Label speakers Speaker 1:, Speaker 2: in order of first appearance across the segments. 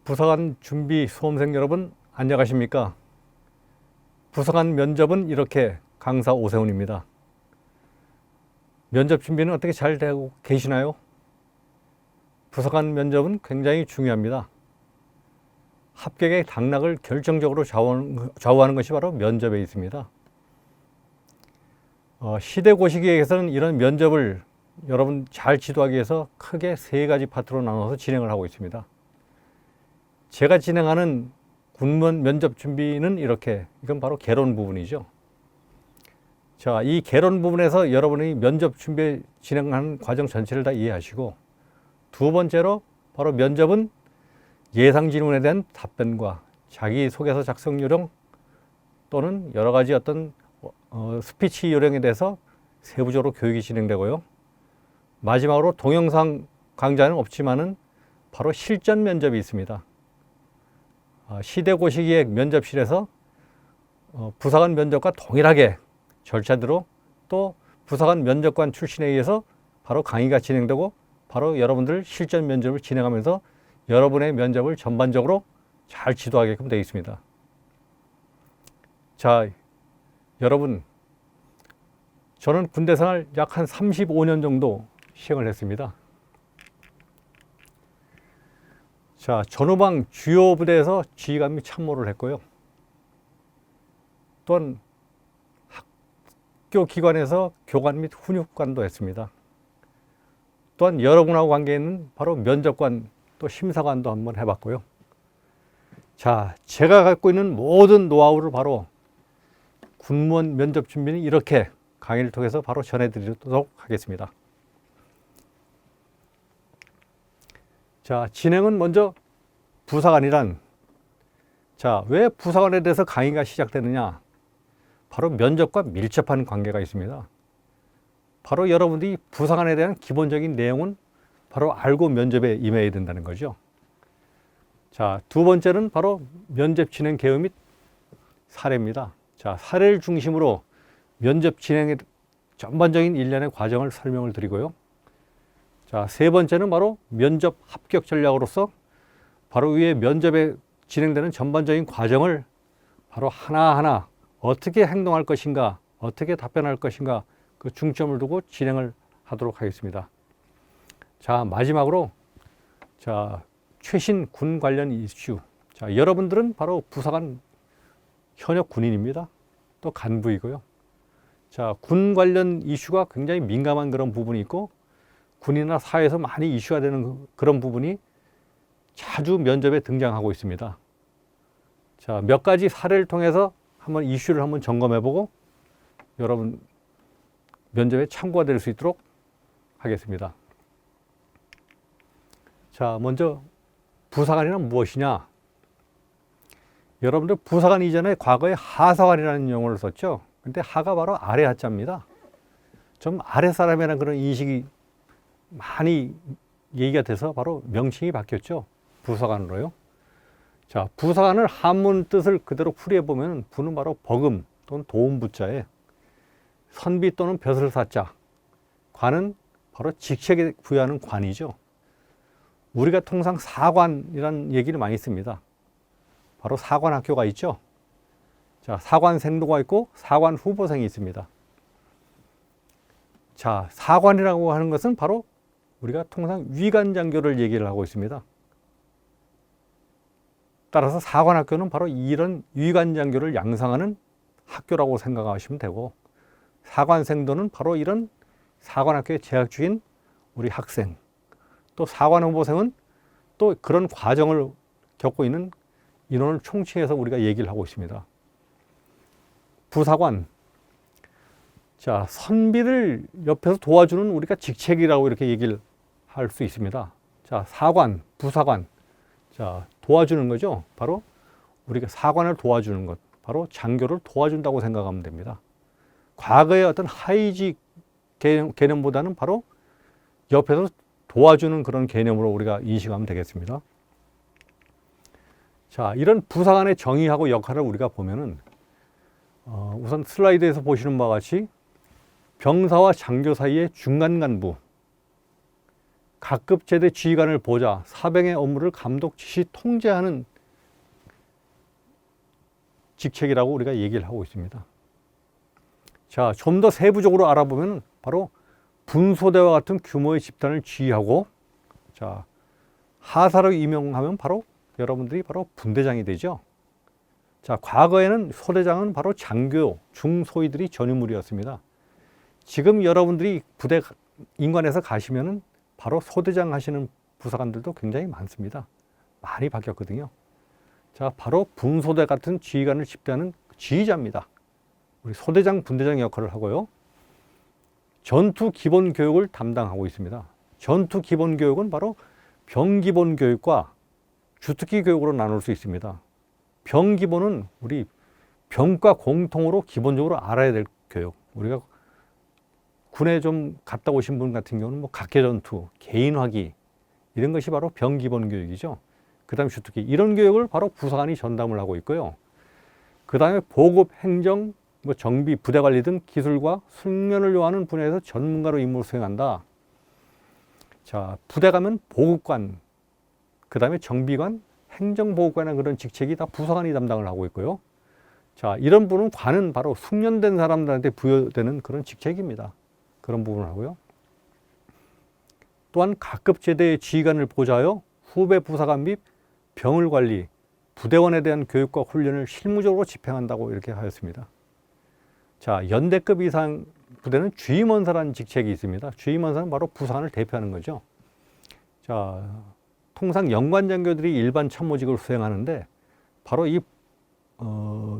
Speaker 1: 부사관 준비 수험생 여러분 안녕하십니까? 부사관 면접은 이렇게 강사 오세훈입니다. 면접 준비는 어떻게 잘 되고 계시나요? 부사관 면접은 굉장히 중요합니다. 합격의 당락을 결정적으로 좌우하는 것이 바로 면접에 있습니다. 시대고시기에서는 이런 면접을 여러분 잘 지도하기 위해서 크게 세 가지 파트로 나눠서 진행을 하고 있습니다. 제가 진행하는 군무원 면접 준비는 이건 바로 개론 부분이죠. 자, 이 개론 부분에서 여러분이 면접 준비 진행하는 과정 전체를 다 이해하시고, 두 번째로 바로 면접은 예상 질문에 대한 답변과 자기소개서 작성 요령 또는 여러 가지 어떤 스피치 요령에 대해서 세부적으로 교육이 진행되고요. 마지막으로 동영상 강좌는 없지만은 바로 실전 면접이 있습니다. 시대고시기의 면접실에서 부사관 면접과 동일하게 절차대로 또 부사관 면접관 출신에 의해서 바로 강의가 진행되고 바로 여러분들 실전 면접을 진행하면서 여러분의 면접을 전반적으로 잘 지도하게끔 되어 있습니다. 자, 여러분, 저는 군대 생활 약 한 35년 정도 시행을 했습니다. 자, 전후방 주요 부대에서 지휘관 및 참모를 했고요. 또한 학교 기관에서 교관 및 훈육관도 했습니다. 또한 여러분하고 관계 있는 바로 면접관 또 심사관도 한번 해봤고요. 자, 제가 갖고 있는 모든 노하우를 바로 군무원 면접 준비는 이렇게 강의를 통해서 바로 전해드리도록 하겠습니다. 자, 진행은 먼저 부사관이란, 자, 왜 부사관에 대해서 강의가 시작되느냐? 바로 면접과 밀접한 관계가 있습니다. 바로 여러분들이 부사관에 대한 기본적인 내용은 바로 알고 면접에 임해야 된다는 거죠. 자, 두 번째는 바로 면접 진행 계획 및 사례입니다. 자, 사례를 중심으로 면접 진행의 전반적인 일련의 과정을 설명을 드리고요. 자, 세 번째는 바로 면접 합격 전략으로서 바로 위에 면접에 진행되는 전반적인 과정을 바로 하나하나 어떻게 행동할 것인가, 어떻게 답변할 것인가 그 중점을 두고 진행을 하도록 하겠습니다. 자, 마지막으로 자, 최신 군 관련 이슈. 자, 여러분들은 바로 부사관 현역 군인입니다. 또 간부이고요. 자, 군 관련 이슈가 굉장히 민감한 그런 부분이 있고 군이나 사회에서 많이 이슈가 되는 그런 부분이 자주 면접에 등장하고 있습니다. 자, 몇 가지 사례를 통해서 한번 이슈를 한번 점검해보고 여러분 면접에 참고가 될 수 있도록 하겠습니다. 자, 먼저 부사관이란 무엇이냐? 여러분들 부사관 이전에 과거에 하사관이라는 용어를 썼죠. 근데 하가 바로 아래 하자입니다. 좀 아래 사람이라는 그런 인식이 많이 얘기가 돼서 바로 명칭이 바뀌었죠. 부사관으로요. 자, 부사관을 한문 뜻을 그대로 풀이해 보면 부는 바로 버금 또는 도움 부자에 선비 또는 벼슬 사자, 관은 바로 직책에 부여하는 관이죠. 우리가 통상 사관이라는 얘기를 많이 씁니다. 바로 사관학교가 있죠. 자, 사관생도가 있고 사관 후보생이 있습니다. 자, 사관이라고 하는 것은 바로 우리가 통상 위관장교를 얘기를 하고 있습니다. 따라서 사관학교는 바로 이런 위관장교를 양성하는 학교라고 생각하시면 되고, 사관생도는 바로 이런 사관학교에 재학 중인 우리 학생, 또 사관후보생은 또 그런 과정을 겪고 있는 인원을 총칭해서 우리가 얘기를 하고 있습니다. 부사관, 자, 선비를 옆에서 도와주는 우리가 직책이라고 이렇게 얘기를 할 수 있습니다. 자, 사관, 부사관, 자, 도와주는 거죠. 바로 우리가 사관을 도와주는 것, 바로 장교를 도와준다고 생각하면 됩니다. 과거의 어떤 하이직 개념보다는 바로 옆에서 도와주는 그런 개념으로 우리가 인식하면 되겠습니다. 자, 이런 부사관의 정의하고 역할을 우리가 보면은 우선 슬라이드에서 보시는 바와 같이 병사와 장교 사이의 중간 간부, 각급 제대 지휘관을 보좌, 사병의 업무를 감독, 지시, 통제하는 직책이라고 우리가 얘기를 하고 있습니다. 자, 좀 더 세부적으로 알아보면 바로 분소대와 같은 규모의 집단을 지휘하고, 자, 하사로 임명하면 바로 여러분들이 바로 분대장이 되죠. 자, 과거에는 소대장은 바로 장교, 중소위들이 전유물이었습니다. 지금 여러분들이 부대 인관에서 가시면은 바로 소대장 하시는 부사관들도 굉장히 많습니다. 많이 바뀌었거든요. 자, 바로 분소대 같은 지휘관을 집대하는 지휘자입니다. 우리 소대장, 분대장 역할을 하고요. 전투 기본 교육을 담당하고 있습니다. 전투 기본 교육은 바로 병 기본 교육과 주특기 교육으로 나눌 수 있습니다. 병 기본은 우리 병과 공통으로 기본적으로 알아야 될 교육. 우리가 군에 좀 갔다 오신 분 같은 경우는 뭐 각개전투, 개인화기 이런 것이 바로 병 기본 교육이죠. 그 다음에 주특기 이런 교육을 바로 부사관이 전담을 하고 있고요. 그 다음에 보급, 행정, 뭐 정비, 부대 관리 등 기술과 숙련을 요하는 분야에서 전문가로 임무를 수행한다. 자, 부대 가면 보급관, 그 다음에 정비관, 행정보급관이라는 그런 직책이 다 부사관이 담당을 하고 있고요. 자, 이런 분은 관은 바로 숙련된 사람들한테 부여되는 그런 직책입니다. 그런 부분을 하고요. 또한 각급 제대의 지휘관을 보좌하여 후배 부사관 및 병을 관리, 부대원에 대한 교육과 훈련을 실무적으로 집행한다고 이렇게 하였습니다. 자, 연대급 이상 부대는 주임원사라는 직책이 있습니다. 주임원사는 바로 부사관을 대표하는 거죠. 자, 통상 연관장교들이 일반 참모직을 수행하는데 바로 이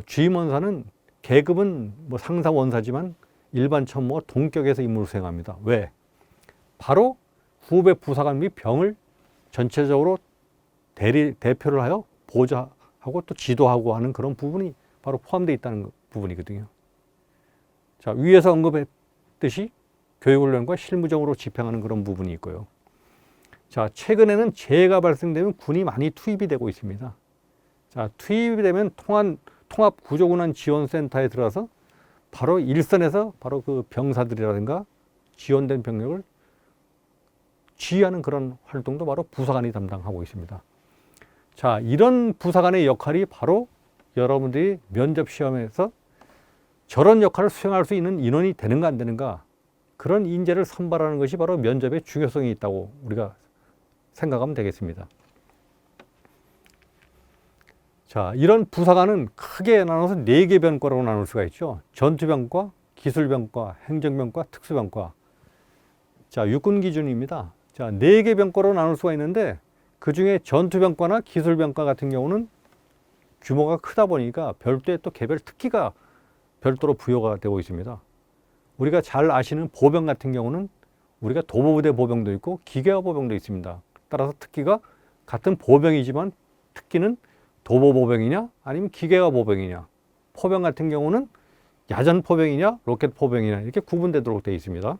Speaker 1: 주임원사는 계급은 뭐 상사원사지만 일반 참모와 동격에서 임무를 수행합니다. 왜? 바로 후배 부사관 및 병을 전체적으로 대표를 하여 보좌하고 또 지도하고 하는 그런 부분이 바로 포함되어 있다는 부분이거든요. 자, 위에서 언급했듯이 교육훈련과 실무적으로 집행하는 그런 부분이 있고요. 자, 최근에는 재해가 발생되면 군이 많이 투입이 되고 있습니다. 자, 투입이 되면 통합구조군안지원센터에 들어가서 바로 일선에서 바로 그 병사들이라든가 지원된 병력을 지휘하는 그런 활동도 바로 부사관이 담당하고 있습니다. 자, 이런 부사관의 역할이 바로 여러분들이 면접 시험에서 저런 역할을 수행할 수 있는 인원이 되는가 안 되는가, 그런 인재를 선발하는 것이 바로 면접의 중요성이 있다고 우리가 생각하면 되겠습니다. 자, 이런 부사관은 크게 나눠서 4개 병과로 나눌 수가 있죠. 전투병과, 기술병과, 행정병과, 특수병과. 자, 육군 기준입니다. 자, 4개 병과로 나눌 수가 있는데 그 중에 전투병과나 기술병과 같은 경우는 규모가 크다 보니까 별도의 또 개별 특기가 별도로 부여가 되고 있습니다. 우리가 잘 아시는 보병 같은 경우는 우리가 도보부대 보병도 있고 기계화 보병도 있습니다. 따라서 특기가 같은 보병이지만 특기는 도보보병이냐 아니면 기계화 보병이냐, 포병 같은 경우는 야전 포병이냐 로켓 포병이냐 이렇게 구분되도록 되어 있습니다.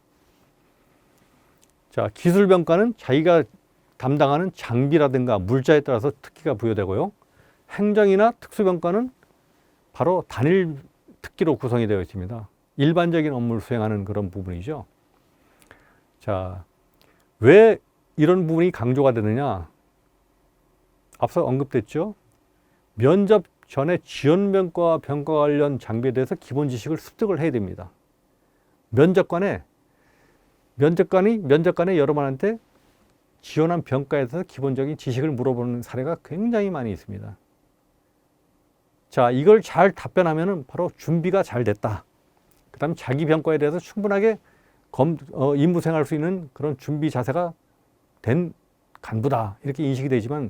Speaker 1: 자, 기술병과는 자기가 담당하는 장비라든가 물자에 따라서 특기가 부여되고요. 행정이나 특수병과는 바로 단일 특기로 구성이 되어 있습니다. 일반적인 업무를 수행하는 그런 부분이죠. 자, 왜 이런 부분이 강조가 되느냐? 앞서 언급됐죠. 면접 전에 지원병과 병과 관련 장비에 대해서 기본 지식을 습득을 해야 됩니다. 면접관이 여러분한테 지원한 병과에 대해서 기본적인 지식을 물어보는 사례가 굉장히 많이 있습니다. 자, 이걸 잘 답변하면 바로 준비가 잘 됐다. 그 다음 자기 병과에 대해서 충분하게 임무 수행할 수 있는 그런 준비 자세가 된 간부다. 이렇게 인식이 되지만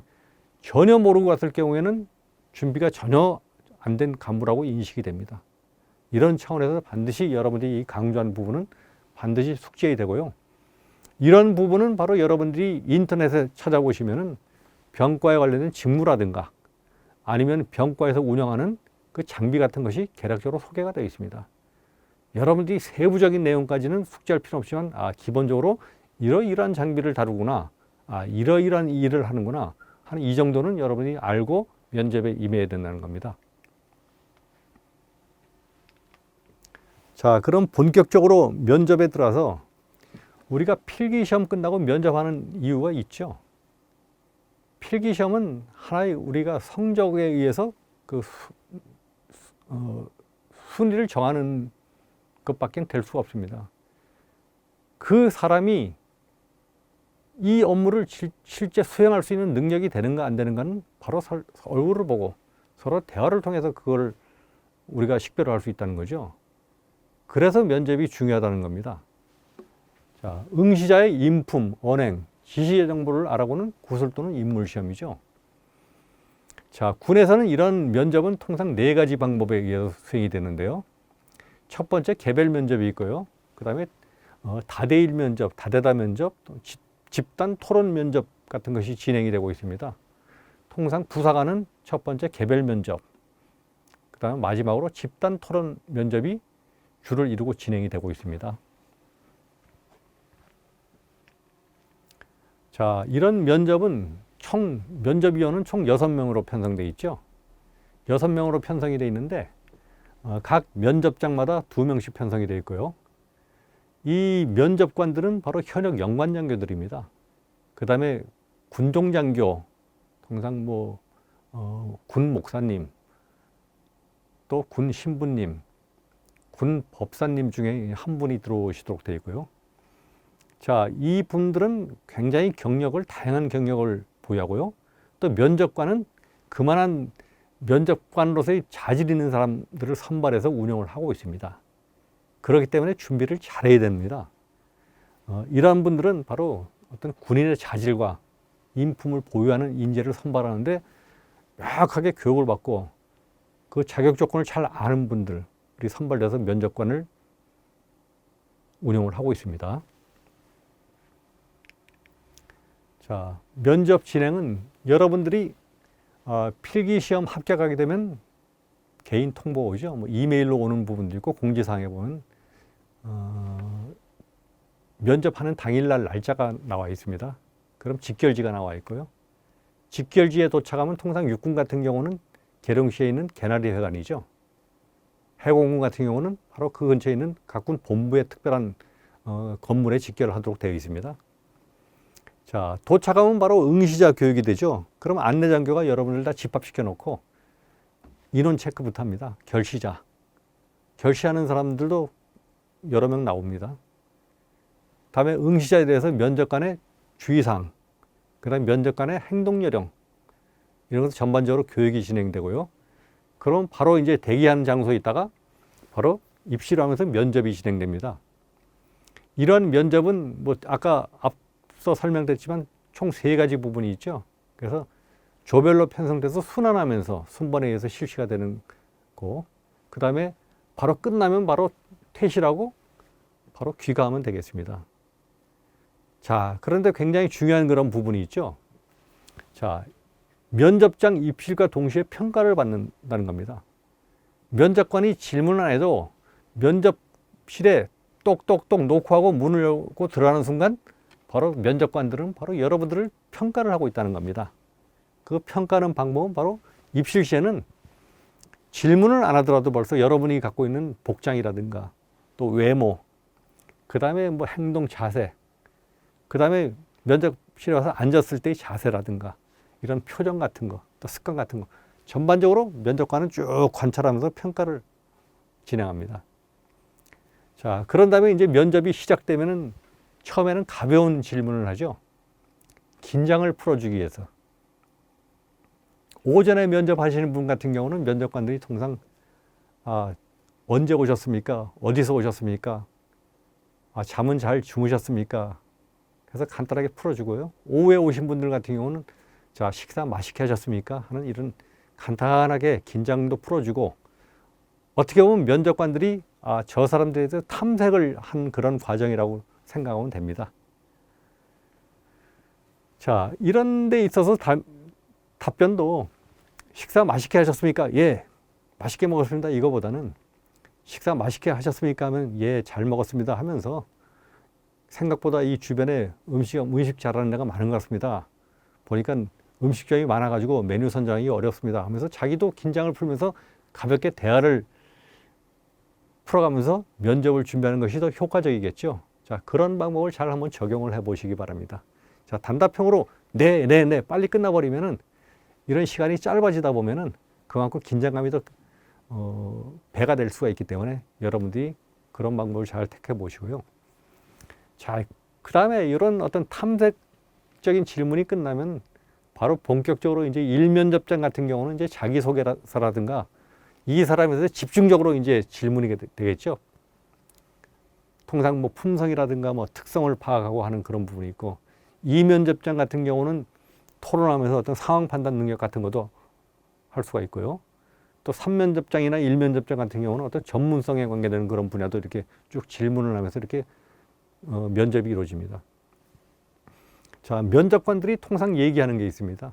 Speaker 1: 전혀 모르고 갔을 경우에는 준비가 전혀 안 된 간부라고 인식이 됩니다. 이런 차원에서 반드시 여러분들이 강조한 부분은 반드시 숙지해야 되고요. 이런 부분은 바로 여러분들이 인터넷에 찾아보시면은 병과에 관련된 직무라든가 아니면 병과에서 운영하는 그 장비 같은 것이 개략적으로 소개가 되어 있습니다. 여러분들이 세부적인 내용까지는 숙지할 필요 없지만 기본적으로 이러이러한 장비를 다루구나, 이러이러한 일을 하는구나 하는 이 정도는 여러분이 알고 면접에 임해야 된다는 겁니다. 자, 그럼 본격적으로 면접에 들어가서 우리가 필기시험 끝나고 면접하는 이유가 있죠. 필기시험은 하나의 우리가 성적에 의해서 그 순위를 정하는 것밖에 될 수가 없습니다. 그 사람이 이 업무를 실제 수행할 수 있는 능력이 되는가 안 되는가는 바로 얼굴을 보고 서로 대화를 통해서 그걸 우리가 식별을 할 수 있다는 거죠. 그래서 면접이 중요하다는 겁니다. 자, 응시자의 인품, 언행, 지시의 정보를 알아보는 구술 또는 인물시험이죠. 자, 군에서는 이런 면접은 통상 4가지 방법에 의해서 수행이 되는데요. 첫 번째 개별 면접이 있고요. 그 다음에 다대일 면접, 다대다 면접, 집단 토론 면접 같은 것이 진행이 되고 있습니다. 통상 부사관은 첫 번째 개별 면접, 그 다음에 마지막으로 집단 토론 면접이 주를 이루고 진행이 되고 있습니다. 자, 이런 면접은 면접위원은 총 6명으로 편성되어 있죠. 6명으로 편성이 되어 있는데 각 면접장마다 2명씩 편성이 되어 있고요. 이 면접관들은 바로 현역 연관장교들입니다. 그 다음에 군종장교, 통상 군 목사님, 또 군 신부님, 군 법사님 중에 한 분이 들어오시도록 되어 있고요. 자, 이 분들은 굉장히 다양한 경력을 보유하고요. 또 면접관은 그만한 면접관으로서의 자질 있는 사람들을 선발해서 운영을 하고 있습니다. 그렇기 때문에 준비를 잘해야 됩니다. 이러한 분들은 바로 어떤 군인의 자질과 인품을 보유하는 인재를 선발하는데 명확하게 교육을 받고 그 자격 조건을 잘 아는 분들이 선발돼서 면접관을 운영을 하고 있습니다. 자, 면접 진행은 여러분들이 필기시험 합격하게 되면 개인 통보 오죠. 이메일로 오는 부분도 있고 공지사항에 보면 면접하는 당일날 날짜가 나와 있습니다. 그럼 직결지가 나와 있고요. 직결지에 도착하면 통상 육군 같은 경우는 계룡시에 있는 개나리 회관이죠. 해공군 같은 경우는 바로 그 근처에 있는 각군 본부의 특별한 건물에 직결을 하도록 되어 있습니다. 자, 도착하면 바로 응시자 교육이 되죠. 그럼 안내장교가 여러분을 다 집합시켜 놓고 인원 체크부터 합니다. 결시하는 사람들도 여러 명 나옵니다. 다음에 응시자에 대해서 면접관의 주의사항, 그 다음에 면접관의 행동요령, 이런 것도 전반적으로 교육이 진행되고요. 그럼 바로 이제 대기하는 장소에 있다가 바로 입시를 하면서 면접이 진행됩니다. 이런 면접은 아까 앞서 설명드렸지만 총 3가지 부분이 있죠. 그래서 조별로 편성돼서 순환하면서 순번에 의해서 실시가 되는 거. 그 다음에 바로 끝나면 바로 퇴실하고 바로 귀가하면 되겠습니다. 자, 그런데 굉장히 중요한 그런 부분이 있죠. 자, 면접장 입실과 동시에 평가를 받는다는 겁니다. 면접관이 질문을 안 해도 면접실에 똑똑똑 놓고 문을 열고 들어가는 순간 바로 면접관들은 바로 여러분들을 평가를 하고 있다는 겁니다. 그 평가하는 방법은 바로 입실 시에는 질문을 안 하더라도 벌써 여러분이 갖고 있는 복장이라든가 또 외모, 그 다음에 행동 자세, 그 다음에 면접실에 와서 앉았을 때의 자세라든가 이런 표정 같은 거, 또 습관 같은 거 전반적으로 면접관은 쭉 관찰하면서 평가를 진행합니다. 자, 그런 다음에 이제 면접이 시작되면은 처음에는 가벼운 질문을 하죠. 긴장을 풀어주기 위해서. 오전에 면접하시는 분 같은 경우는 면접관들이 통상 언제 오셨습니까? 어디서 오셨습니까? 잠은 잘 주무셨습니까? 그래서 간단하게 풀어주고요. 오후에 오신 분들 같은 경우는 자, 식사 맛있게 하셨습니까? 하는 이런 간단하게 긴장도 풀어주고 어떻게 보면 면접관들이 저 사람들에 대해서 탐색을 한 그런 과정이라고 생각하면 됩니다. 자, 이런 데 있어서 답변도 식사 맛있게 하셨습니까? 예, 맛있게 먹었습니다. 이거보다는 식사 맛있게 하셨습니까? 하면 예, 잘 먹었습니다 하면서 생각보다 이 주변에 음식 잘하는 데가 많은 것 같습니다. 보니까 음식점이 많아가지고 메뉴 선정하기 어렵습니다 하면서 자기도 긴장을 풀면서 가볍게 대화를 풀어가면서 면접을 준비하는 것이 더 효과적이겠죠. 자, 그런 방법을 잘 한번 적용을 해 보시기 바랍니다. 자, 단답형으로 네, 빨리 끝나버리면은 이런 시간이 짧아지다 보면은 그만큼 긴장감이 더 배가 될 수가 있기 때문에 여러분들이 그런 방법을 잘 택해 보시고요. 자, 그 다음에 이런 어떤 탐색적인 질문이 끝나면 바로 본격적으로 이제 일면접장 같은 경우는 이제 자기소개서라든가 이 사람에 대해서 집중적으로 이제 질문이 되겠죠. 통상 뭐 품성이라든가 뭐 특성을 파악하고 하는 그런 부분이 있고, 이면접장 같은 경우는 토론하면서 어떤 상황 판단 능력 같은 것도 할 수가 있고요. 또 3면접장이나 1면접장 같은 경우는 어떤 전문성에 관계되는 그런 분야도 이렇게 쭉 질문을 하면서 이렇게 면접이 이루어집니다. 자, 면접관들이 통상 얘기하는 게 있습니다.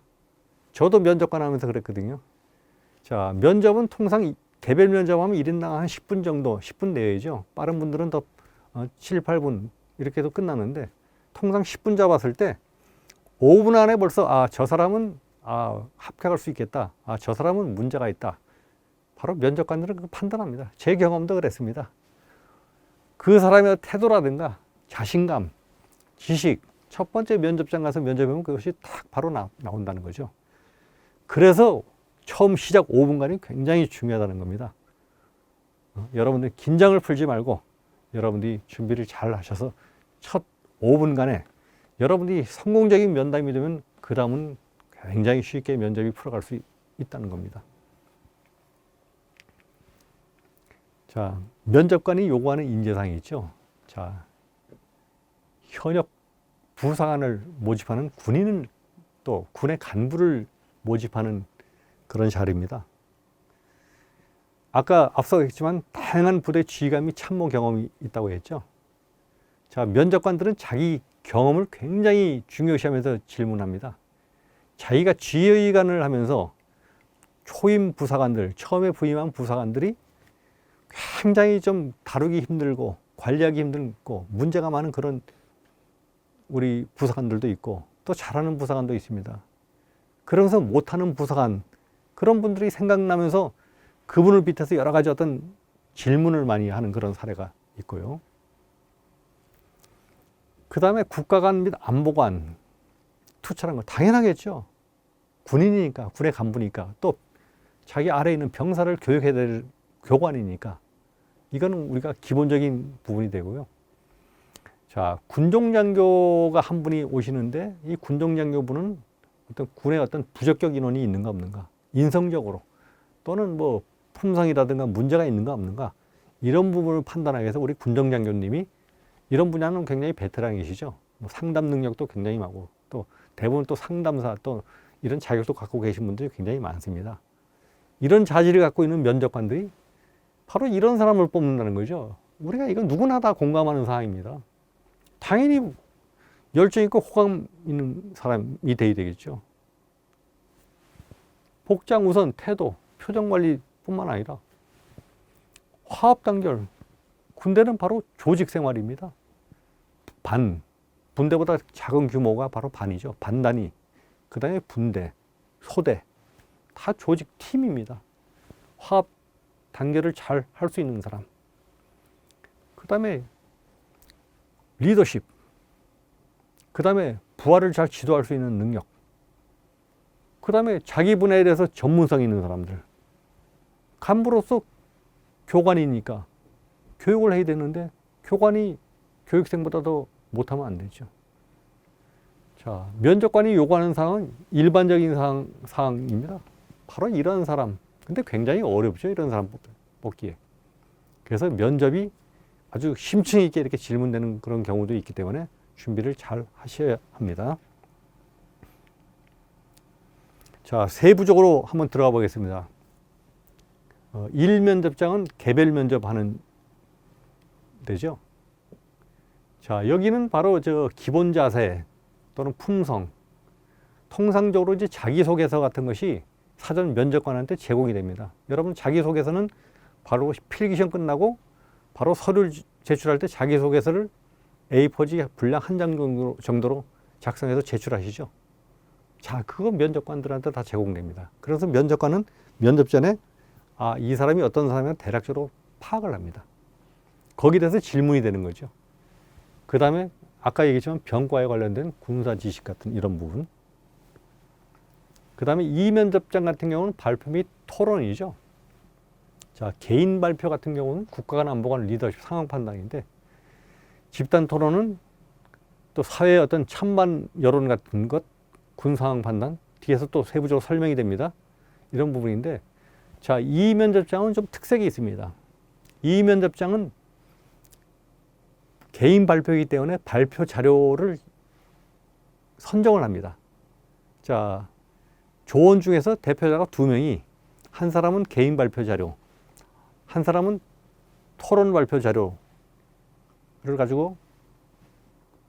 Speaker 1: 저도 면접관 하면서 그랬거든요. 자, 면접은 통상 개별 면접하면 1인당 한 10분 정도, 10분 내외죠. 빠른 분들은 더 7, 8분 이렇게 해도 끝나는데, 통상 10분 잡았을 때 5분 안에 벌써 저 사람은 합격할 수 있겠다. 저 사람은 문제가 있다. 바로 면접관들은 그 판단합니다. 제 경험도 그랬습니다. 그 사람의 태도라든가 자신감, 지식, 첫 번째 면접장 가서 면접하면 그것이 딱 바로 나온다는 거죠. 그래서 처음 시작 5분간이 굉장히 중요하다는 겁니다. 여러분들 긴장을 풀지 말고 여러분들이 준비를 잘 하셔서 첫 5분간에 여러분들이 성공적인 면담이 되면 그 다음은 굉장히 쉽게 면접이 풀어갈 수 있다는 겁니다. 자, 면접관이 요구하는 인재상이 있죠. 자, 현역 부사관을 모집하는 군인을 또 군의 간부를 모집하는 그런 자리입니다. 아까 앞서 했지만 다양한 부대 지휘관 및 참모 경험이 있다고 했죠. 자, 면접관들은 자기 경험을 굉장히 중요시하면서 질문합니다. 자기가 지휘관을 하면서 초임 부사관들, 처음에 부임한 부사관들이 굉장히 좀 다루기 힘들고 관리하기 힘들고 문제가 많은 그런 우리 부사관들도 있고 또 잘하는 부사관도 있습니다. 그러면서 못하는 부사관, 그런 분들이 생각나면서 그분을 빗대서 여러 가지 어떤 질문을 많이 하는 그런 사례가 있고요. 그 다음에 국가관 및 안보관 투철한 거 당연하겠죠. 군인이니까, 군의 간부니까, 또 자기 아래에 있는 병사를 교육해야 될 교관이니까 이거는 우리가 기본적인 부분이 되고요. 자, 군종장교가 한 분이 오시는데 이 군종장교분은 어떤 군의 어떤 부적격 인원이 있는가 없는가, 인성적으로 또는 뭐 품성이라든가 문제가 있는가 없는가, 이런 부분을 판단하기 위해서 우리 군종장교님이 이런 분야는 굉장히 베테랑이시죠. 뭐 상담 능력도 굉장히 많고 또 대부분 또 상담사 또 이런 자격도 갖고 계신 분들이 굉장히 많습니다. 이런 자질을 갖고 있는 면접관들이 바로 이런 사람을 뽑는다는 거죠. 우리가 이건 누구나 다 공감하는 사항입니다. 당연히 열정 있고 호감 있는 사람이 돼야 되겠죠. 복장 우선, 태도, 표정 관리뿐만 아니라 화합 단결. 군대는 바로 조직 생활입니다. 분대보다 작은 규모가 바로 반이죠. 반단위. 그 다음에 분대, 소대. 다 조직 팀입니다. 화합 단계를 잘 할 수 있는 사람. 그 다음에 리더십. 그 다음에 부하를 잘 지도할 수 있는 능력. 그 다음에 자기 분야에 대해서 전문성 있는 사람들. 간부로서 교관이니까 교육을 해야 되는데 교관이 교육생보다 더 못하면 안 되죠. 자, 면접관이 요구하는 사항은 일반적인 사항입니다. 바로 이런 사람. 근데 굉장히 어렵죠. 이런 사람 뽑기에. 그래서 면접이 아주 심층 있게 이렇게 질문되는 그런 경우도 있기 때문에 준비를 잘 하셔야 합니다. 자, 세부적으로 한번 들어가 보겠습니다. 1면접장은 개별 면접하는 데죠. 자, 여기는 바로 기본 자세 또는 품성. 통상적으로 이제 자기소개서 같은 것이 사전 면접관한테 제공이 됩니다. 여러분 자기소개서는 바로 필기시험 끝나고 바로 서류를 제출할 때 자기소개서를 A4지 분량 한 장 정도로 작성해서 제출하시죠. 자, 그거 면접관들한테 다 제공됩니다. 그래서 면접관은 면접 전에 이 사람이 어떤 사람이면 대략적으로 파악을 합니다. 거기에 대해서 질문이 되는 거죠. 그 다음에 아까 얘기했지만 병과에 관련된 군사 지식 같은 이런 부분. 그 다음에 이면접장 같은 경우는 발표 및 토론이죠. 자, 개인 발표 같은 경우는 국가 간 안보 관 리더십 상황 판단인데, 집단 토론은 또 사회의 어떤 찬반 여론 같은 것, 군 상황 판단, 뒤에서 또 세부적으로 설명이 됩니다. 이런 부분인데, 자, 이면접장은 좀 특색이 있습니다. 이면접장은 개인 발표이기 때문에 발표 자료를 선정을 합니다. 자, 조원 중에서 대표자가 2명이, 한 사람은 개인 발표 자료, 한 사람은 토론 발표 자료를 가지고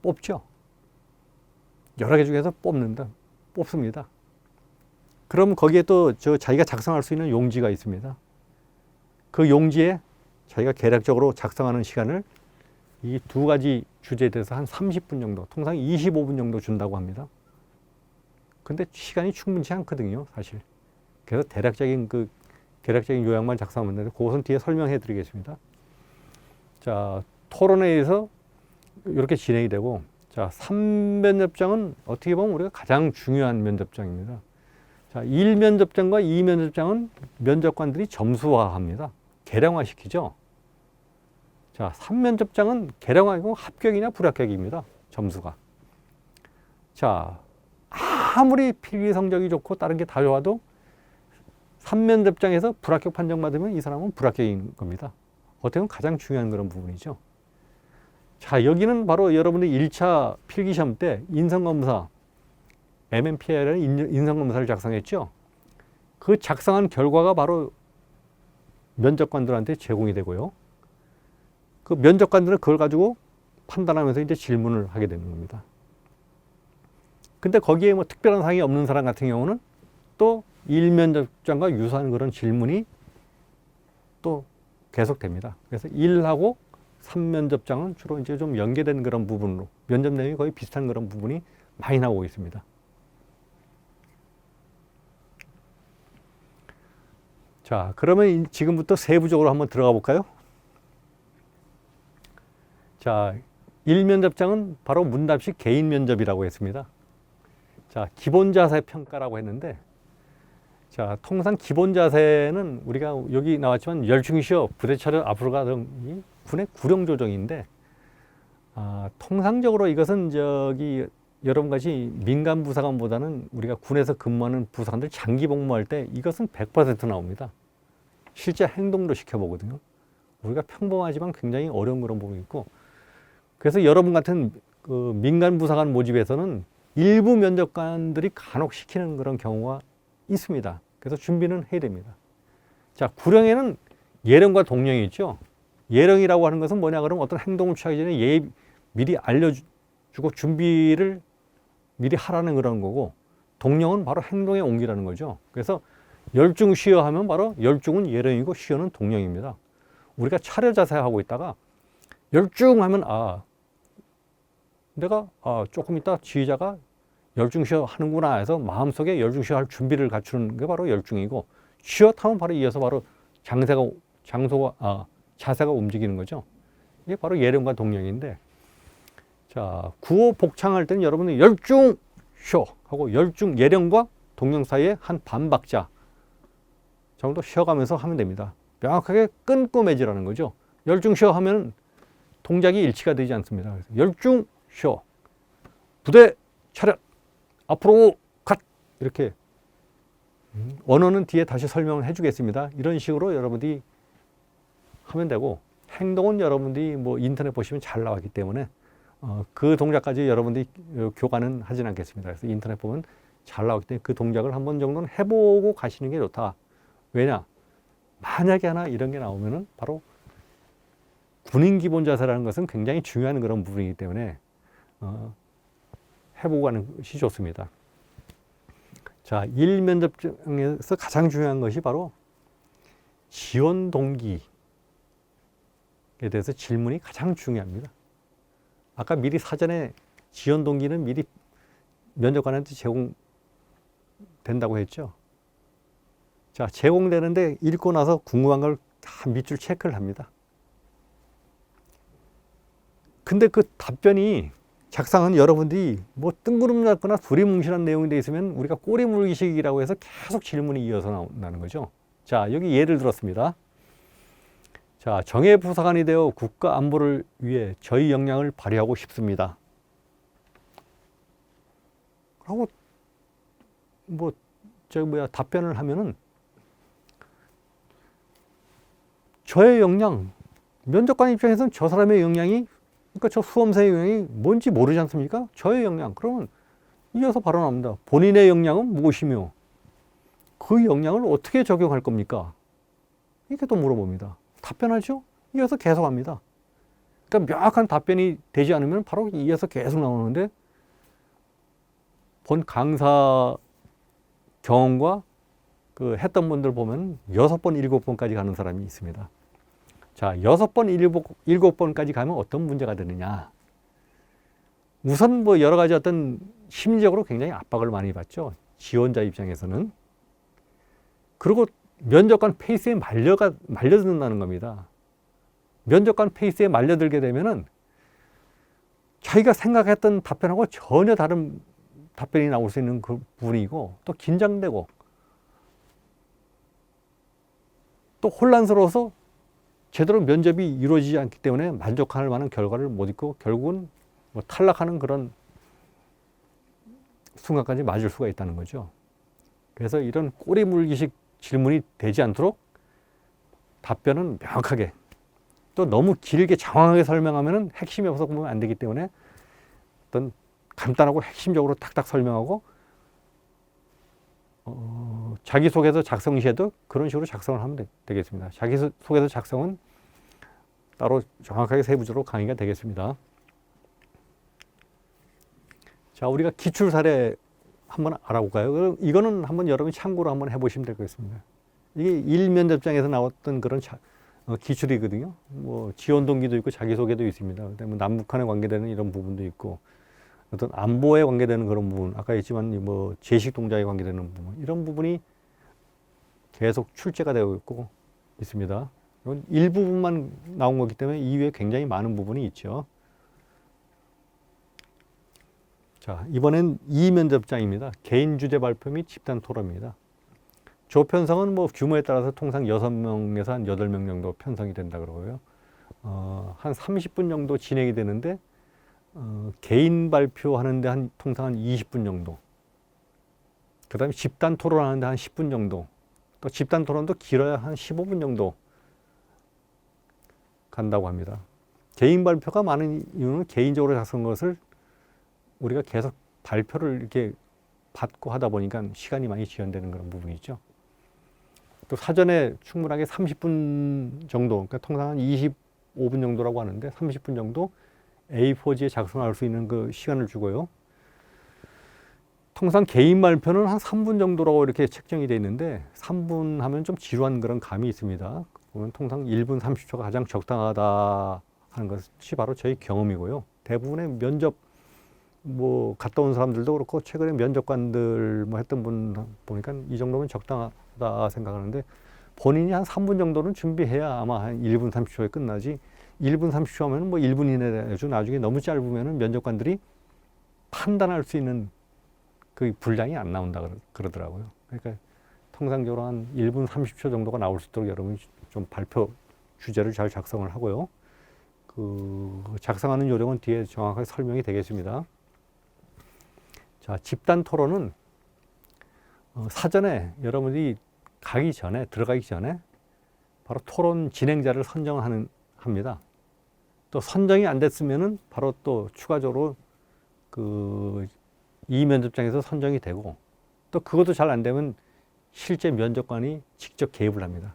Speaker 1: 뽑죠. 여러 개 중에서 뽑습니다. 그럼 거기에 또 자기가 작성할 수 있는 용지가 있습니다. 그 용지에 자기가 계략적으로 작성하는 시간을 이 2가지 주제에 대해서 한 30분 정도, 통상 25분 정도 준다고 합니다. 근데 시간이 충분치 않거든요, 사실. 그래서 계략적인 요약만 작성하면 되는데, 그것은 뒤에 설명해 드리겠습니다. 자, 토론회에서 이렇게 진행이 되고, 자, 3면접장은 어떻게 보면 우리가 가장 중요한 면접장입니다. 자, 1면접장과 2면접장은 면접관들이 점수화합니다. 계량화시키죠. 자, 3면접장은 계량화이고 합격이냐 불합격입니다. 점수가. 자, 아무리 필기 성적이 좋고 다른 게 다 좋아도 3면접장에서 불합격 판정받으면 이 사람은 불합격인 겁니다. 어떻게 보면 가장 중요한 그런 부분이죠. 자, 여기는 바로 여러분이 1차 필기시험 때 인성검사, MMPI라는 인성검사를 작성했죠. 그 작성한 결과가 바로 면접관들한테 제공이 되고요. 그 면접관들은 그걸 가지고 판단하면서 이제 질문을 하게 되는 겁니다. 근데 거기에 뭐 특별한 사항이 없는 사람 같은 경우는 또 1면접장과 유사한 그런 질문이 또 계속됩니다. 그래서 1하고 3면접장은 주로 이제 좀 연계된 그런 부분으로 면접 내용이 거의 비슷한 그런 부분이 많이 나오고 있습니다. 자, 그러면 지금부터 세부적으로 한번 들어가 볼까요? 자, 1면접장은 바로 문답식 개인 면접이라고 했습니다. 자, 기본 자세 평가라고 했는데, 자, 통상 기본 자세는 우리가 여기 나왔지만 열중시어, 부대 차렷, 앞으로 가던 군의 구령 조정인데, 통상적으로 이것은 여러분 같이 민간 부사관보다는 우리가 군에서 근무하는 부사관들 장기 복무할 때 이것은 100% 나옵니다. 실제 행동도 시켜보거든요. 우리가 평범하지만 굉장히 어려운 그런 부분이 있고, 그래서 여러분 같은 그 민간 부사관 모집에서는 일부 면접관들이 간혹 시키는 그런 경우가 있습니다. 그래서 준비는 해야 됩니다. 자, 구령에는 예령과 동령이 있죠. 예령이라고 하는 것은 뭐냐 그러면 어떤 행동을 취하기 전에 미리 알려주고 준비를 미리 하라는 그런 거고, 동령은 바로 행동에 옮기라는 거죠. 그래서 열중 쉬어 하면 바로 열중은 예령이고 쉬어는 동령입니다. 우리가 차려 자세하고 있다가 열중 하면 내가 조금 있다 지휘자가 열중 쉬어 하는구나 해서 마음속에 열중 쉬어 할 준비를 갖추는 게 바로 열중이고, 쉬어 하면 바로 이어서 바로 자세가 움직이는 거죠. 이게 바로 예령과 동령인데, 자, 구호 복창할 때는 여러분은 열중 쉬어 하고 열중 예령과 동령 사이에 한 반박자 정도 쉬어가면서 하면 됩니다. 명확하게 끊고 맺으라는 거죠. 열중 쉬어 하면 동작이 일치가 되지 않습니다. 그래서 열중 쉬어, 부대 차렷, 앞으로 갓, 이렇게 언어는 뒤에 다시 설명을 해주겠습니다. 이런 식으로 여러분들이 하면 되고, 행동은 여러분들이 뭐 인터넷 보시면 잘 나왔기 때문에 그 동작까지 여러분들이 교관은 하진 않겠습니다. 그래서 인터넷 보면 잘 나왔기 때문에 그 동작을 한 번 정도는 해보고 가시는 게 좋다. 왜냐? 만약에 하나 이런 게 나오면은 바로 군인 기본 자세라는 것은 굉장히 중요한 그런 부분이기 때문에 해보고 가는 것이 좋습니다. 자, 1면접장에서 가장 중요한 것이 바로 지원 동기에 대해서 질문이 가장 중요합니다. 아까 미리 사전에 지원 동기는 미리 면접관한테 제공된다고 했죠. 자, 제공되는데 읽고 나서 궁금한 걸 다 밑줄 체크를 합니다. 근데 그 답변이 작성은 여러분들이 뭐 뜬구름 잡거나 두리뭉실한 내용이 돼 있으면 우리가 꼬리물기식이라고 해서 계속 질문이 이어서 나온다는 거죠. 자, 여기 예를 들었습니다. 자, 정예 부사관이 되어 국가 안보를 위해 저희 역량을 발휘하고 싶습니다. 하고 뭐 답변을 하면은 저의 역량, 면접관 입장에서는 저 사람의 역량이, 그러니까 저 수험생의 역량이 뭔지 모르지 않습니까? 저의 역량. 그러면 이어서 바로 나옵니다. 본인의 역량은 무엇이며 그 역량을 어떻게 적용할 겁니까? 이렇게 또 물어봅니다. 답변하죠? 이어서 계속 합니다. 그러니까 명확한 답변이 되지 않으면 바로 이어서 계속 나오는데, 본 강사 경험과 그 했던 분들 보면 6번, 7번까지 가는 사람이 있습니다. 자, 6번, 7번까지 가면 어떤 문제가 되느냐. 우선 뭐 여러 가지 어떤 심리적으로 굉장히 압박을 많이 받죠. 지원자 입장에서는. 그리고 면접관 페이스에 말려든다는 겁니다. 면접관 페이스에 말려들게 되면은 자기가 생각했던 답변하고 전혀 다른 답변이 나올 수 있는 그 부분이고, 또 긴장되고, 또 혼란스러워서 제대로 면접이 이루어지지 않기 때문에 만족할 만한 결과를 못 있고 결국은 뭐 탈락하는 그런 순간까지 맞을 수가 있다는 거죠. 그래서 이런 꼬리물기식 질문이 되지 않도록 답변은 명확하게, 또 너무 길게 장황하게 설명하면 핵심이 없어서 보면 안 되기 때문에 어떤 간단하고 핵심적으로 탁탁 설명하고, 자기소개서 작성 시에도 그런 식으로 작성을 하면 되겠습니다. 자기소개서 작성은 따로 정확하게 세부적으로 강의가 되겠습니다. 자, 우리가 기출 사례 한번 알아볼까요? 이거는 한번 여러분이 참고로 한번 해보시면 될 것 같습니다. 이게 1면접장에서 나왔던 그런 기출이거든요. 뭐 지원 동기도 있고 자기소개도 있습니다. 그다음에 남북한에 관계되는 이런 부분도 있고, 어떤 안보에 관계되는 그런 부분, 아까 했지만 뭐 제식 동작에 관계되는 부분, 이런 부분이 계속 출제가 되고 있고 있습니다. 이건 일부분만 나온 거기 때문에 이외에 굉장히 많은 부분이 있죠. 자, 이번엔 2면접장입니다. 개인 주제 발표 및 집단 토론입니다. 조편성은 뭐 규모에 따라서 통상 6명에서 한 8명 정도 편성이 된다 그러고요. 한 30분 정도 진행이 되는데, 개인 발표하는데 통상 한 20분 정도. 그 다음에 집단 토론하는데 한 10분 정도. 또 집단 토론도 길어야 한 15분 정도 간다고 합니다. 개인 발표가 많은 이유는 개인적으로 작성한 것을 우리가 계속 발표를 이렇게 받고 하다 보니까 시간이 많이 지연되는 그런 부분이 있죠. 또 사전에 충분하게 30분 정도, 그러니까 통상 한 25분 정도라고 하는데 30분 정도 A4지에 작성할 수 있는 그 시간을 주고요. 통상 개인 발표는 한 3분 정도라고 이렇게 책정이 되어 있는데, 3분 하면 좀 지루한 그런 감이 있습니다. 보면 통상 1분 30초가 가장 적당하다 하는 것이 바로 저희 경험이고요. 대부분의 면접 뭐 갔다 온 사람들도 그렇고 최근에 면접관들 뭐 했던 분 보니까 이 정도면 적당하다 생각하는데, 본인이 한 3분 정도는 준비해야 아마 한 1분 30초에 끝나지, 1분 30초 하면 뭐 1분 이내에 아주 나중에 너무 짧으면은 면접관들이 판단할 수 있는 그 분량이 안 나온다 그러더라고요. 그러니까 통상적으로 한 1분 30초 정도가 나올 수 있도록 여러분이 좀 발표 주제를 잘 작성을 하고요. 그 작성하는 요령은 뒤에 정확하게 설명이 되겠습니다. 자, 집단 토론은 사전에 여러분이 들어가기 전에 바로 토론 진행자를 합니다. 또 선정이 안 됐으면은 바로 또 추가적으로 그 이 면접장에서 선정이 되고, 또 그것도 잘 안 되면 실제 면접관이 직접 개입을 합니다.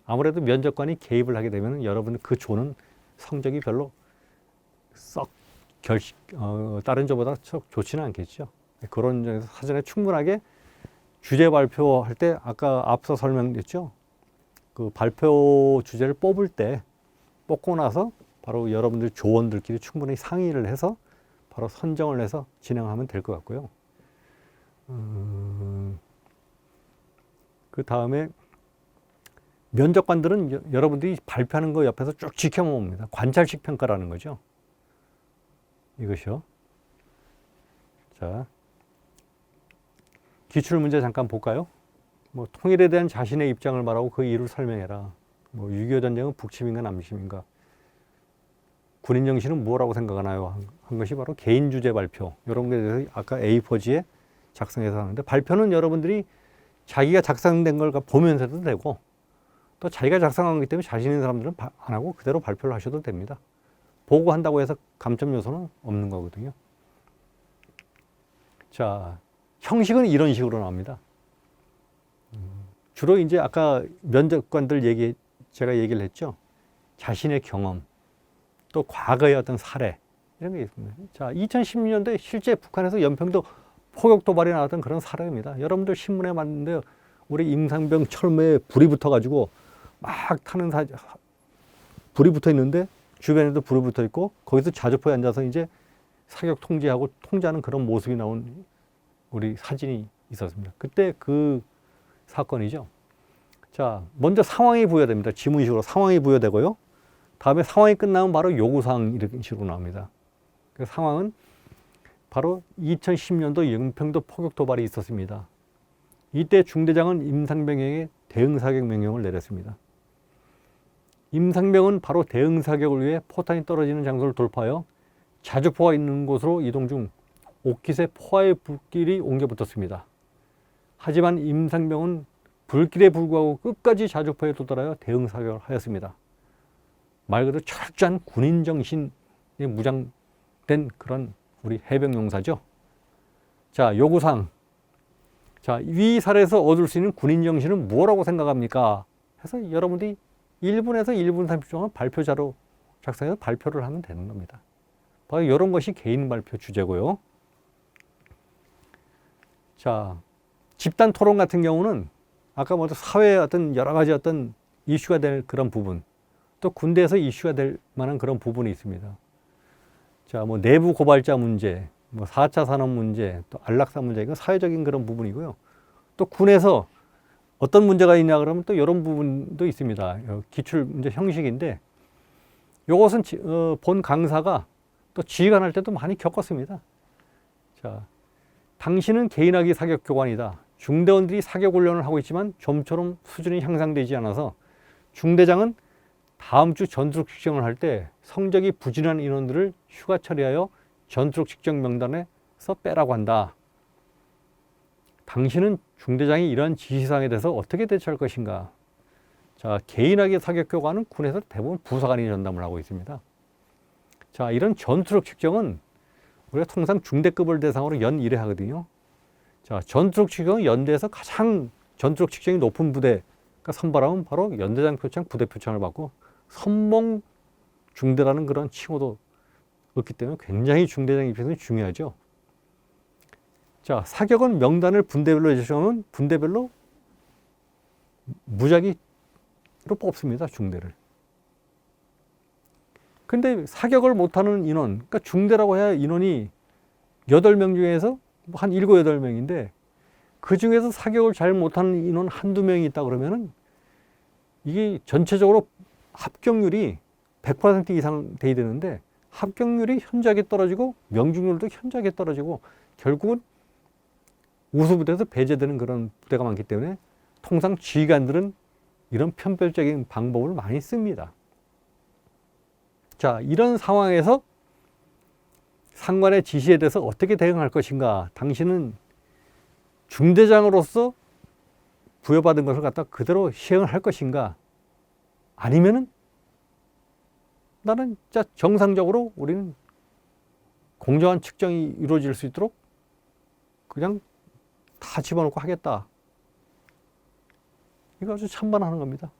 Speaker 1: 아무래도 면접관이 개입을 하게 되면 여러분 그 조는 성적이 별로 썩 다른 조보다 좋지는 않겠죠. 그런 점에서 사전에 충분하게 주제 발표할 때 아까 앞서 설명됐죠. 그 발표 주제를 뽑고 나서 바로 여러분들 조원들끼리 충분히 상의를 해서 바로 선정을 해서 진행하면 될 것 같고요. 그 다음에 면접관들은 여러분들이 발표하는 거 옆에서 쭉 지켜봅니다. 관찰식 평가라는 거죠. 이것이요. 자, 기출문제 잠깐 볼까요? 뭐 통일에 대한 자신의 입장을 말하고 그 이유를 설명해라. 뭐 6.25 전쟁은 북침인가 남침인가? 군인 정신은 뭐라고 생각하나요? 한 것이 바로 개인 주제 발표. 이런 것에 대해서 아까 A4지에 작성해서 하는데, 발표는 여러분들이 자기가 작성된 걸 보면서도 되고, 또 자기가 작성한 거기 때문에 자신 있는 사람들은 안 하고 그대로 발표를 하셔도 됩니다. 보고 한다고 해서 감점 요소는 없는 거거든요. 자, 형식은 이런 식으로 나옵니다. 주로 이제 아까 면접관들 제가 얘기를 했죠. 자신의 경험, 또 과거의 어떤 사례, 이런 게 있습니다. 자, 2016년도에 실제 북한에서 연평도 포격 도발이 나왔던 그런 사례입니다. 여러분들 신문에 봤는데 우리 임상병 철모에 불이 붙어가지고 막 타는 불이 붙어 있는데 주변에도 불이 붙어 있고 거기서 자주포에 앉아서 이제 사격 통제하고 통제하는 그런 모습이 나온 우리 사진이 있었습니다. 그때 그 사건이죠. 자, 먼저 상황이 부여됩니다. 지문식으로 상황이 부여되고요. 다음에 상황이 끝나면 바로 요구사항 이런 식으로 나옵니다. 그 상황은 바로 2010년도 연평도 포격 도발이 있었습니다. 이때 중대장은 임상병에게 대응사격 명령을 내렸습니다. 임상병은 바로 대응사격을 위해 포탄이 떨어지는 장소를 돌파하여 자주포가 있는 곳으로 이동 중 옥깃에 포화의 불길이 옮겨 붙었습니다. 하지만 임상병은 불길에 불구하고 끝까지 자주포에 도달하여 대응사격을 하였습니다. 말 그대로 철저한 군인 정신에 무장된 그런 우리 해병용사죠. 자, 요구사항. 자, 위 사례에서 얻을 수 있는 군인 정신은 뭐라고 생각합니까? 해서 여러분들이 1분에서 1분 30초간 발표자로 작성해서 발표를 하면 되는 겁니다. 바로 이런 것이 개인 발표 주제고요. 자, 집단 토론 같은 경우는 아까 먼저 사회의 어떤 여러 가지 어떤 이슈가 될 그런 부분, 또 군대에서 이슈가 될 만한 그런 부분이 있습니다. 자, 뭐 내부 고발자 문제, 뭐 4차 산업 문제, 또 안락사 문제, 이건 사회적인 그런 부분이고요. 또 군에서 어떤 문제가 있냐 그러면 또 이런 부분도 있습니다. 기출 문제 형식인데, 이것은 본 강사가 또 지휘관할 때도 많이 겪었습니다. 자, 당신은 개인화기 사격 교관이다. 중대원들이 사격 훈련을 하고 있지만 좀처럼 수준이 향상되지 않아서 중대장은 다음 주 전투력 측정을 할 때 성적이 부진한 인원들을 휴가 처리하여 전투력 측정 명단에서 빼라고 한다. 당신은 중대장이 이러한 지시사항에 대해서 어떻게 대처할 것인가? 자, 개인화기 사격 교관은 군에서 대부분 부사관이 전담을 하고 있습니다. 자, 이런 전투력 측정은 우리가 통상 중대급을 대상으로 연 1회 하거든요. 자, 전투력 측정은 연대에서 가장 전투력 측정이 높은 부대가 선발하면 바로 연대장 표창, 부대 표창을 받고 선봉 중대라는 그런 칭호도 없기 때문에 굉장히 중대장 입장에서 중요하죠. 자, 사격은 명단을 분대별로 제시하면 분대별로 무작위로 뽑습니다, 중대를. 근데 사격을 못하는 인원, 그러니까 중대라고 해야 인원이 8명 중에서 한 7, 8명인데 그 중에서 사격을 잘 못하는 인원 한두 명이 있다 그러면은 이게 전체적으로 합격률이 100% 이상 돼야 되는데 합격률이 현저하게 떨어지고 명중률도 현저하게 떨어지고 결국은 우수부대에서 배제되는 그런 부대가 많기 때문에 통상 지휘관들은 이런 편별적인 방법을 많이 씁니다. 자, 이런 상황에서 상관의 지시에 대해서 어떻게 대응할 것인가? 당신은 중대장으로서 부여받은 것을 갖다 그대로 시행을 할 것인가? 아니면은 나는 진짜 정상적으로 우리는 공정한 측정이 이루어질 수 있도록 그냥 다 집어넣고 하겠다. 이거 아주 찬반하는 겁니다.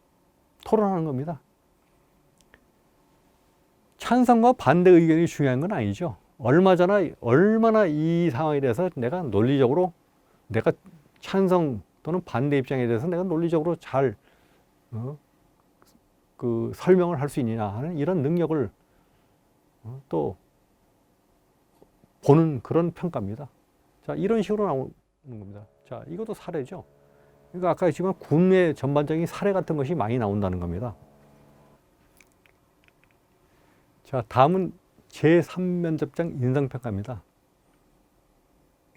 Speaker 1: 토론하는 겁니다. 찬성과 반대 의견이 중요한 건 아니죠. 얼마나 이 상황에 대해서 내가 논리적으로 내가 찬성 또는 반대 입장에 대해서 내가 논리적으로 잘 설명을 할 수 있느냐 하는 이런 능력을 또 보는 그런 평가입니다. 자, 이런 식으로 나오는 겁니다. 자, 이것도 사례죠. 그러니까 아까 했지만 군의 전반적인 사례 같은 것이 많이 나온다는 겁니다. 자, 다음은 제3면접장 인성평가입니다.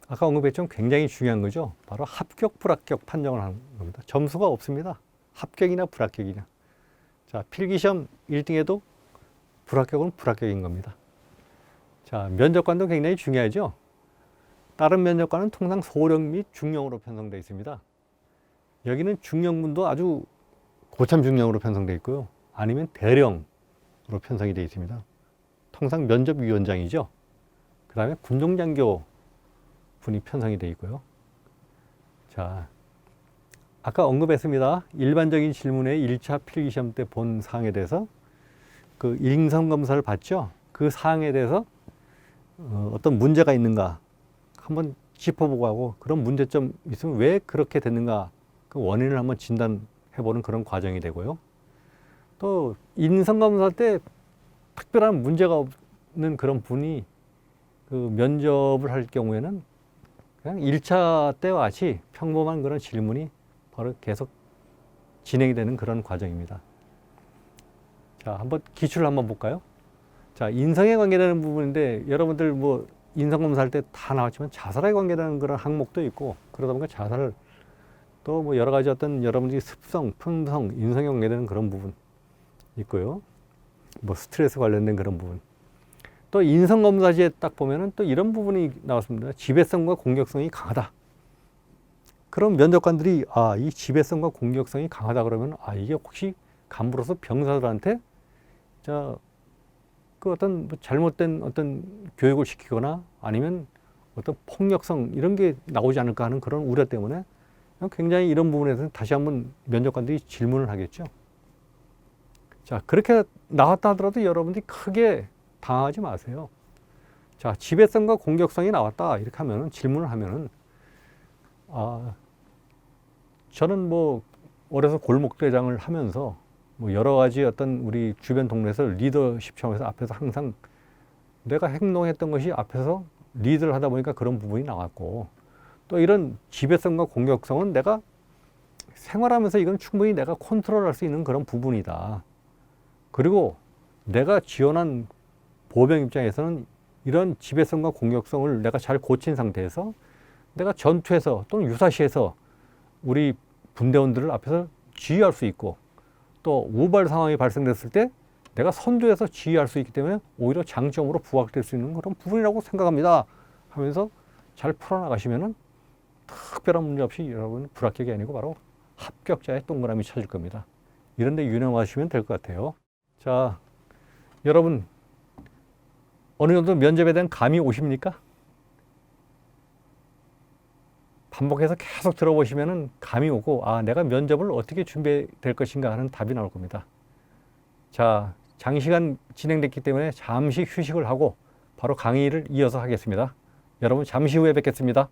Speaker 1: 아까 언급했지만 굉장히 중요한 거죠. 바로 합격, 불합격 판정을 하는 겁니다. 점수가 없습니다. 합격이나 불합격이냐. 자, 필기시험 1등에도 불합격은 불합격인 겁니다. 자, 면접관도 굉장히 중요하죠. 다른 면접관은 통상 소령 및 중령으로 편성되어 있습니다. 여기는 중령분도 아주 고참 중령으로 편성되어 있고요. 아니면 대령으로 편성이 되어 있습니다. 통상 면접위원장이죠. 그 다음에 군종장교 분이 편성이 되어 있고요. 자, 아까 언급했습니다. 일반적인 질문에 1차 필기시험 때 본 사항에 대해서 그 인성검사를 봤죠. 그 사항에 대해서 어떤 문제가 있는가 한번 짚어보고 하고, 그런 문제점 있으면 왜 그렇게 됐는가 그 원인을 한번 진단해보는 그런 과정이 되고요. 또 인성검사 때 특별한 문제가 없는 그런 분이 그 면접을 할 경우에는 그냥 1차 때와 같이 평범한 그런 질문이 바로 계속 진행이 되는 그런 과정입니다. 자, 한번 기출을 한번 볼까요? 자, 인성에 관계되는 부분인데, 여러분들 뭐 인성검사할 때 다 나왔지만 자살에 관계되는 그런 항목도 있고, 그러다 보니까 자살을 또 뭐 여러 가지 어떤 여러분들이 습성, 품성, 인성에 관계되는 그런 부분 있고요. 뭐 스트레스 관련된 그런 부분. 또 인성검사지에 딱 보면은 또 이런 부분이 나왔습니다. 지배성과 공격성이 강하다. 그럼 면접관들이 이 지배성과 공격성이 강하다 그러면 이게 혹시 간부로서 병사들한테 그 어떤 뭐 잘못된 어떤 교육을 시키거나 아니면 어떤 폭력성 이런 게 나오지 않을까 하는 그런 우려 때문에 굉장히 이런 부분에서는 다시 한번 면접관들이 질문을 하겠죠. 자, 그렇게 나왔다 하더라도 여러분들이 크게 당하지 마세요. 자, 지배성과 공격성이 나왔다 이렇게 하면은, 질문을 하면은, 저는 뭐 어려서 골목대장을 하면서 뭐 여러 가지 어떤 우리 주변 동네에서 리더십 차원에서 앞에서 항상 내가 행동했던 것이 앞에서 리드를 하다 보니까 그런 부분이 나왔고, 또 이런 지배성과 공격성은 내가 생활하면서 이건 충분히 내가 컨트롤할 수 있는 그런 부분이다. 그리고 내가 지원한 보병 입장에서는 이런 지배성과 공격성을 내가 잘 고친 상태에서 내가 전투에서 또는 유사시에서 우리 분대원들을 앞에서 지휘할 수 있고, 또 우발 상황이 발생됐을 때 내가 선두에서 지휘할 수 있기 때문에 오히려 장점으로 부각될 수 있는 그런 부분이라고 생각합니다 하면서 잘 풀어나가시면은 특별한 문제 없이 여러분 불합격이 아니고 바로 합격자의 동그라미 찾을 겁니다. 이런 데 유념하시면 될 것 같아요. 자, 여러분 어느 정도 면접에 대한 감이 오십니까? 반복해서 계속 들어보시면은 감이 오고, 내가 면접을 어떻게 준비될 것인가 하는 답이 나올 겁니다. 자, 장시간 진행됐기 때문에 잠시 휴식을 하고 바로 강의를 이어서 하겠습니다. 여러분 잠시 후에 뵙겠습니다.